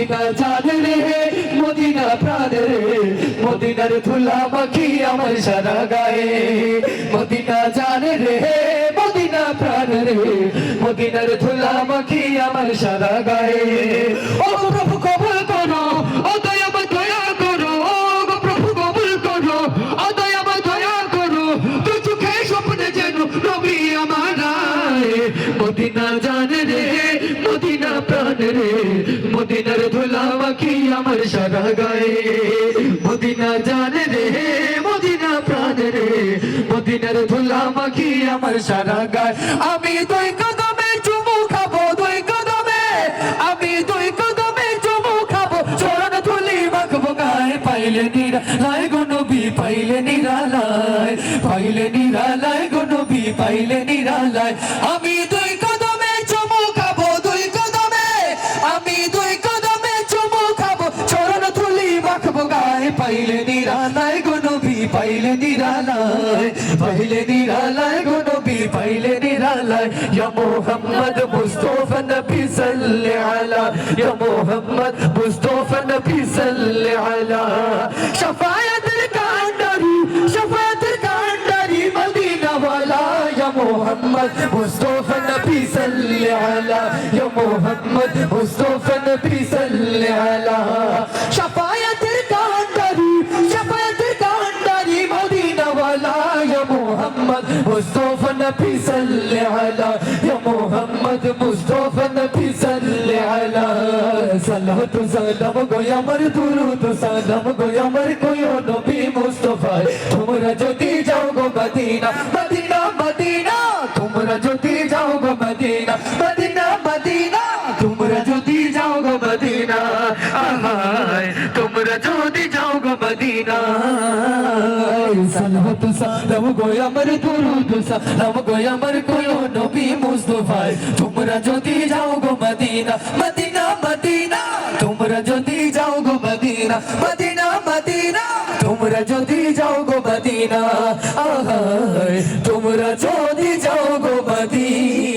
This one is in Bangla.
মদিনা জান রে মদিনা প্রাণ রে মদিনার ধুলা মাখি আমার সারা গায়ে মদিনা জান রে মদিনা প্রাণ রে মদিনার ধুলা মাখি আমার সারা গায়ে ও প্রভু কবুল করো ও দয়াময় দয়া করো ও প্রভু কবুল করো ও দয়াময় দয়া করো তুই চোখে স্বপ্নে যেন নবী আমার মদিনা জান রে মদিনা প্রাণ রে মদিনার ধুলা মাখি আমার সারা গায়ে মদিনা জান রে মদিনা প্রাণ রে মদিনার ধুলা মাখি আমার সারা গায়ে আমি তুই কদমে চুমু খাবো তুই কদমে আমি তুই কদমে চুমু খাবো চরণ ধুলি মাখবো গায়ে পাইলে নিরালায় গো নবী পাইলে নিরালায় গো নবী পাইলে নিরালায় আমি তুই কদমে চুমু খাবো তুই কদমে আমি তুই কদমে চুমু খাবো চরণ ধুলি মাখবো গায়ে পাইলে নিরালায় গো নবী পাইলে নিরালায় গো নবী পাইলে নিরালায় ইয়া মুহাম্মদ মুস্তাফা নবী সাল্লি আলা ইয়া মুহাম্মদ মুস্তাফা নবী সাল্লি আলা শাফায়াতুল কান্ডারি মদিনা ওয়ালা ইয়া মুহাম্মদ মুস্তাফা নবী সাল্লি আলা ইয়া মুহাম্মদ মুস্তাফা নবী সাল্লি আলা শাফায়াতুল কান্ডারি মদিনা ওয়ালা ইয়া মুহাম্মদ মুস্তাফা নবী সাল্লি আলা ইয়া মুহাম্মদ মুস্তাফা নবী সাল্লি আলা সালাতু সালাম গো আমার দুরুদ সালাম গো আমার কোয় নবী মুস্তাফা তোমরা যদি যাও গো মদিনা মদিনা মদিনা তোমরা যদি যাও গো মদিনা মদিনা মদিনা তোমরা যদি যাও গো মদিনা আহায় তোমরা যদি যাও গো মদিনা সালাতু সালাম গো আমার দুরুদ সালাম গো আমার কোয় নবী মুস্তাফা তোমরা যদি যাও গো মদিনা মদিনা মদিনা তোমরা যদি যাও গো মদিনা মদিনা মদিনা তোমরা যদি যাও গো মদিনা আহায় তোমরা যদি যাও গো মদিনা